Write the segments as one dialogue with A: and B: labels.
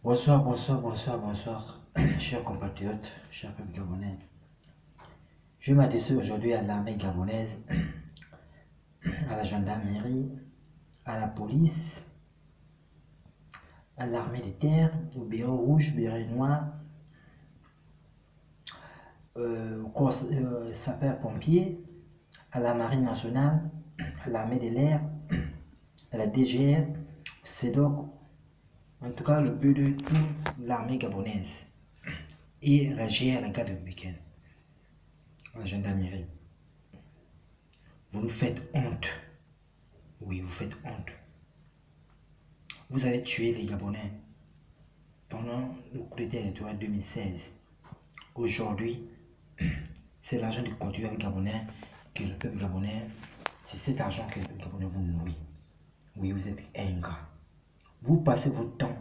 A: Bonsoir, bonsoir, bonsoir, bonsoir, chers compatriotes, chers peuples gabonais. Je m'adresse aujourd'hui à l'armée gabonaise, à la gendarmerie, à la police, à l'armée de terre, au béret rouge, béret noir, au sapeur-pompier, à la marine nationale, à l'armée de l'air, à la DGR, au CEDOC, en tout cas le but de toute l'armée gabonaise et la GR, la garde républicaine, la gendarmerie. Vous nous faites honte. Oui, vous faites honte. Vous avez tué les Gabonais pendant le coup d'État électoral 2016. Aujourd'hui, c'est l'argent du contribuable gabonais que le peuple gabonais, c'est cet argent que le peuple gabonais vous nourrit. Oui, vous êtes ingrat. Vous passez votre temps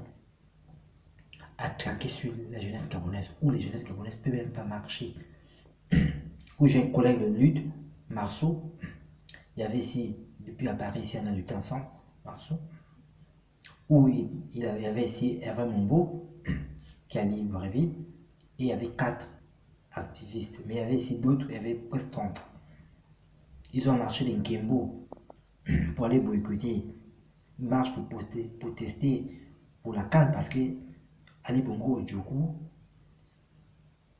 A: à traquer sur la jeunesse gabonaise, où les jeunesses gabonaises ne peuvent même pas marcher. Où j'ai un collègue de lutte, Marceau, il y avait ici, depuis à Paris, ici on a lutté ensemble, Marceau, où il y avait ici Hervé Mombo, qui a Libreville, et il y avait 4 activistes, mais il y avait ici d'autres, il y avait presque 30. Ils ont marché de Nkembo pour aller boycotter, une marche pour protester pour la CAN, parce que Ali Bongo et Djokou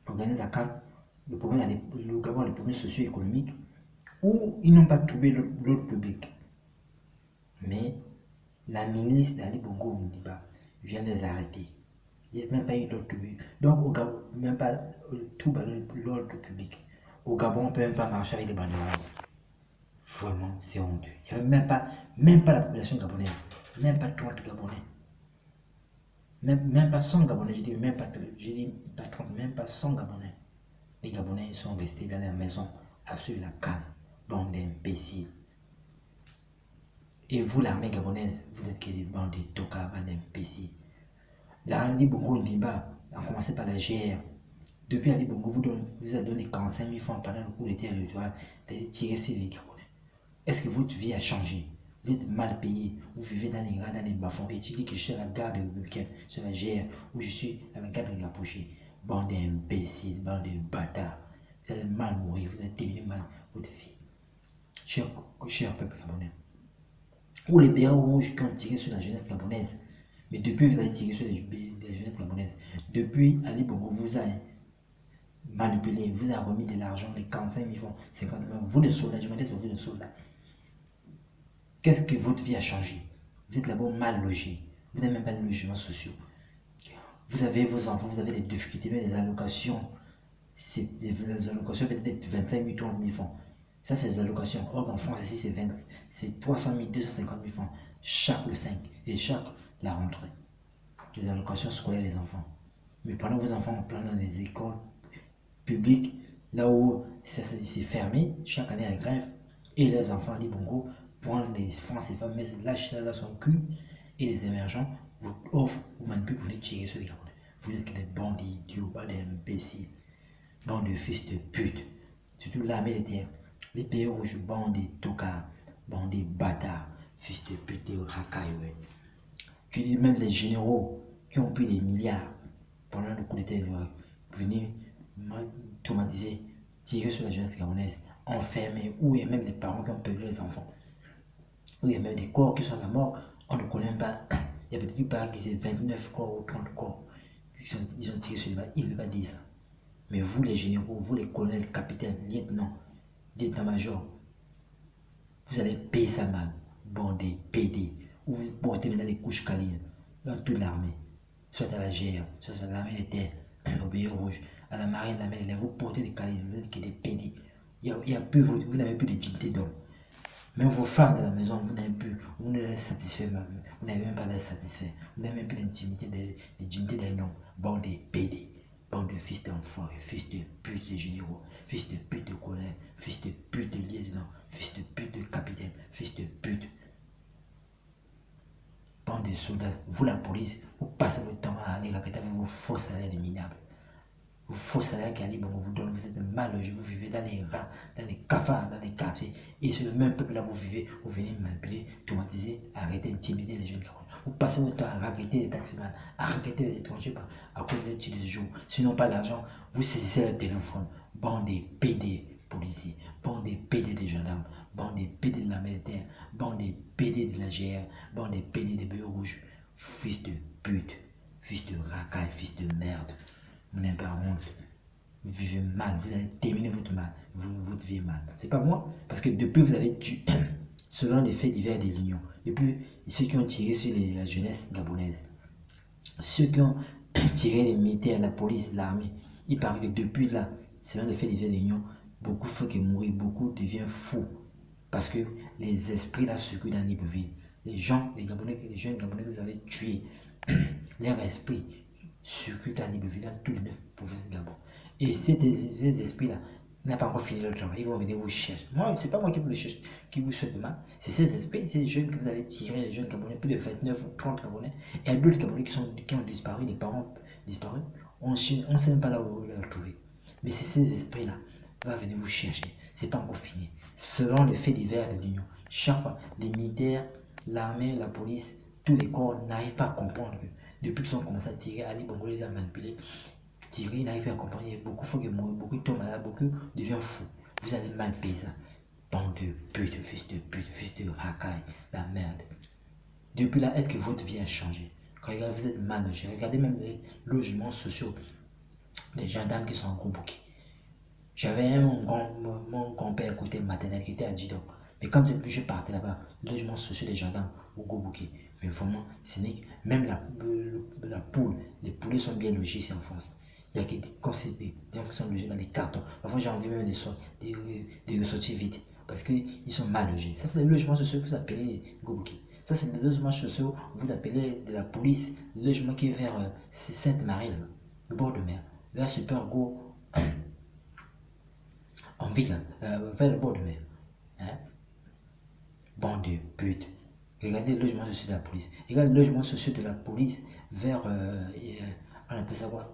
A: organisent la CAN, le Gabon, le premier socio-économique, où ils n'ont pas trouvé l'ordre public. Mais la ministre d'Ali Bongo Ndiba vient les arrêter. Il n'y a même pas eu l'ordre public. Donc, au Gabon, même pas tout l'ordre public. Au Gabon, on ne peut même pas marcher avec des banderoles. Vraiment, c'est honteux. Il n'y avait même pas la population gabonaise. Même pas 30 Gabonais. Même pas 100 Gabonais. Je dis même pas 30, même pas 100 Gabonais. Les Gabonais sont restés dans leur maison à suivre la canne. Bande d'imbéciles. Et vous, l'armée gabonaise, vous êtes que des bandes de tocards, d'imbéciles. Là, Ali Bongo Ndiba a commencé par la GR. Depuis Ali Bongo, vous avez donné 45 000 francs pendant le coup d'État électoral d'aller tirer sur les Gabonais. Est-ce que votre vie a changé? Vous êtes mal payé, vous vivez dans les rats, dans les bas-fonds, et tu dis que je suis à la garde républicaine, sur la GR, ou je suis à la garde rapprochée. Bande d'imbéciles, bande de bâtards. Vous allez mal mourir, vous allez terminer mal votre vie. Cher peuple gabonais. Ou les bérets rouges qui ont tiré sur la jeunesse gabonaise. Mais depuis, vous avez tiré sur les jeunesses gabonaises. Depuis, Ali Bongo vous a manipulé, vous a remis de l'argent, les 45 000 francs, 50 000 francs. Vous les soldats, je me dis, vous les soldats. Qu'est-ce que votre vie a changé? Vous êtes là-bas mal logé. Vous n'avez même pas de logements sociaux. Vous avez vos enfants, vous avez des difficultés, mais les allocations, les allocations peuvent être 25 000, 30 000 francs. Ça, c'est les allocations. Or, en France, ici, c'est 300 000, 250 000 francs chaque le 5 et chaque la rentrée. Les allocations scolaires des enfants. Mais pendant vos enfants en plein dans les écoles publiques, là où c'est fermé, chaque année à grève, et les enfants Ali Bongo prennent les francs CFA, mais lâchent ça dans son cul, et les émergents vous offrent, vous manipulent pour les tirer sur les Gabonais. Vous êtes que des bandits idiots, pas des imbéciles, bande de fils de pute, surtout l'armée de terre, les pays rouges, bande de tocards, bande de bâtards, fils de pute, de racailles, ouais. Je dis même les généraux qui ont pris des milliards pendant le coup d'État, venir traumatiser, tirer sur la jeunesse gabonaise, enfermer, où il y a même des parents qui ont perdu les enfants, où il y a même des corps qui sont à la mort, on ne connaît même pas. Il y a peut-être une part qui c'est 29 corps ou 30 corps, ils ont tiré sur les balles, ils ne veulent pas dire ça. Mais vous les généraux, vous les colonels, capitaines, lieutenant-major, vous allez payer ça mal, bandés, PD, ou vous portez maintenant les couches calines dans toute l'armée, soit à la GR, soit à l'armée des terres, au béret rouge, à la marine, la mer, vous portez des calines, vous êtes que des PD. Vous n'avez plus de dignité d'homme. Même vos femmes de la maison, vous ne les satisfaites même. Vous n'avez même pas les satisfaire. Vous n'avez même plus d'intimité, de dignité d'un homme. Bande de PD, bande de fils d'enfoirés, fils de pute de généraux, fils de pute de colonel, fils de pute de lieutenant, fils de pute de capitaine, fils de pute. Bande de soldats, vous la police, vous passez votre temps à aller raqueter avec vos faux salaires de minables. Vos faux salaires qu'Ali Bongo vous donne, vous êtes mal logés, vous vivez dans les rats, dans les cafards, dans les quartiers. Et c'est le même peuple là, vous vivez, vous venez manipuler, traumatiser, arrêter, intimider les jeunes Gabonais. Vous passez votre temps à raqueter les taximans, à raqueter les étrangers à cause des titres de jour. Sinon, pas l'argent, vous saisissez le téléphone. Bande des PD policiers, bande des PD des gendarmes, bande des PD de la militaire, bande des PD de la GR, bande des PD des Bœufs Rouges. Fils de pute, fils de racaille, fils de merde. Vous n'avez pas honte. Vous vivez mal, vous allez terminer votre vie mal. C'est pas moi, parce que depuis vous avez tué, selon les faits divers de l'Union, depuis ceux qui ont tiré sur la jeunesse gabonaise, ceux qui ont tiré les militaires, la police, l'armée, il paraît que depuis là, selon les faits divers de l'Union, beaucoup font que mourir, beaucoup deviennent fous, parce que les esprits là circulent dans Libreville. Les gens, les Gabonais, les jeunes Gabonais que vous avez tués, leur esprit circulent dans Libreville, dans tous les 9 provinces de Gabon. Et ces esprits-là n'ont pas encore fini leur travail, ils vont venir vous chercher. Moi, c'est pas moi qui vous les cherche, qui vous souhaite de mal. C'est ces esprits, ces jeunes que vous avez tirés, les jeunes Gabonais, plus de 29 ou 30 Gabonais, et d'autres Gabonais qui ont disparu, les parents disparus. On ne sait même pas là où vous les retrouver. Mais c'est ces esprits-là qui vont venir vous chercher. C'est pas encore fini. Selon les faits divers de l'Union, chaque fois, les militaires, l'armée, la police, tous les corps n'arrivent pas à comprendre que depuis qu'ils ont commencé à tirer, Ali Bongo les a manipulés. Tirer, il n'arrive pas à comprendre. Il y a beaucoup faut que mourir, beaucoup tombent malades, beaucoup deviennent fous. Vous allez mal payer ça. Bande de pute, fils de racaille, la merde. Depuis là, est-ce que votre vie a changé? Regardez, vous êtes mal logé. Regardez même les logements sociaux des gendarmes qui sont en gros bouquet. J'avais mon grand-père côté maternel qui était à Didon. Mais quand je partais là-bas, le logement social des gendarmes au gros bouquet. Mais vraiment, c'est même la poule, les poulets sont bien logés ici en France. Il y a comme c'est des gens qui sont logés dans des cartons. Parfois, j'ai envie même de ressortir vite parce qu'ils sont mal logés. Ça, c'est le logement social que vous appelez gros bouquet. Ça, c'est le logement social que vous appelez de la police. Le logement qui est vers Sainte-Marie, le bord de mer. Vers Super Gros. En ville, vers le bord de mer. Hein? Bande de putes. Regardez le logement social de la police. Regardez le logement social de la police vers, on appelle ça quoi?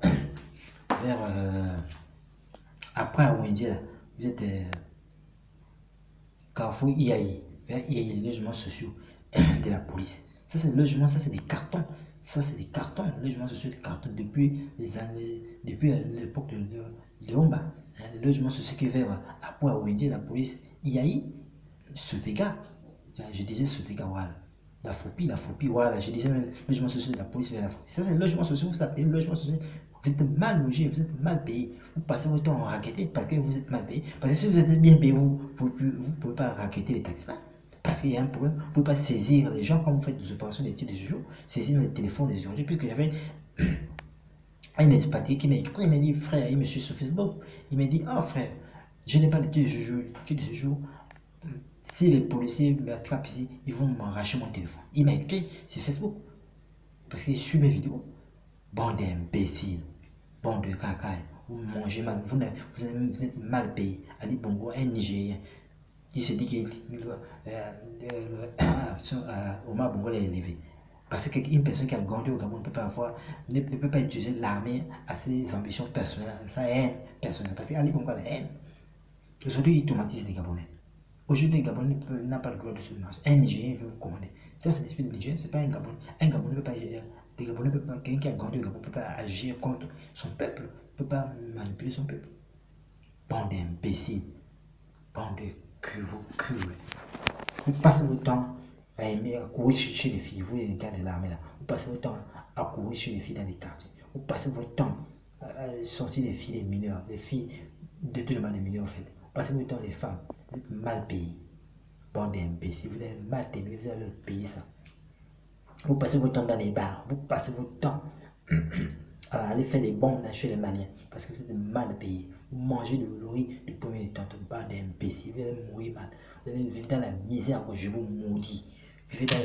A: Vers, après à Wendy, là, vous êtes Carrefour IAI, vers IAI, les logements sociaux de la police. Ça, c'est le logement, ça, c'est des cartons. Ça, c'est des cartons, le logement social de cartons depuis les années, depuis l'époque de Léomba. Le logement social qui est vers après à Wendy, la police IAI, Sotega. Je disais Sotega, voilà. La phobie, voilà. Je disais même le logement social de la police vers la phobie. Ça, c'est le logement social, vous appelez le logement social. Vous êtes mal logé, vous êtes mal payé. Vous passez votre temps à raqueter parce que vous êtes mal payé. Parce que si vous êtes bien payé, vous ne pouvez pas raqueter les taxis. Parce qu'il y a un problème. Vous ne pouvez pas saisir les gens quand vous faites des opérations des titres de séjour. Saisir les téléphones des urgences. Puisque j'avais un expatrié qui m'a écrit, il m'a dit, frère, il me suit sur Facebook. Il m'a dit, oh frère, je n'ai pas de titres de séjour. Si les policiers m'attrapent ici, ils vont m'arracher mon téléphone. Il m'a écrit sur Facebook. Parce qu'il suit mes vidéos. Bande d'imbéciles, bande de cacaille, vous mangez mal, vous êtes mal payé. Ali Bongo, un Nigérien, il se dit qu'il Omar Bongo l'a élevé. Parce qu'une personne qui a grandi au Gabon ne peut pas utiliser l'armée à ses ambitions personnelles, à sa haine personnelle. Parce qu'Ali Bongo a la haine. Aujourd'hui, il traumatise les Gabonais. Aujourd'hui, les Gabonais n'ont pas le droit de se marcher. Un Nigérien veut vous commander. Ça, c'est l'esprit de Nigérien, c'est pas un Gabonais. Un Gabonais ne peut pas. Les Gabonais peuvent pas, quelqu'un qui a grandi au Gabon ne peut pas agir contre son peuple, ne peut pas manipuler son peuple. Bande d'imbéciles, bande de cul. Vous passez votre temps à aimer à courir chez les filles, vous les gars de l'armée là, vous passez votre temps à courir chez les filles dans les quartiers, vous passez votre temps à sortir les filles des mineurs, les filles de tout le monde des mineurs en fait. Vous passez votre temps les femmes, vous êtes mal payés. Bande d'imbéciles, vous êtes mal payés, vous allez payer ça. Vous passez votre temps dans les bars, vous passez votre temps à aller faire des bons chez les Maliens parce que vous êtes mal payé. Vous mangez de l'ori de premier temps, bande d'imbéciles, vous allez mourir mal. Vous allez vivre dans la misère que je vous maudis. Vivez dans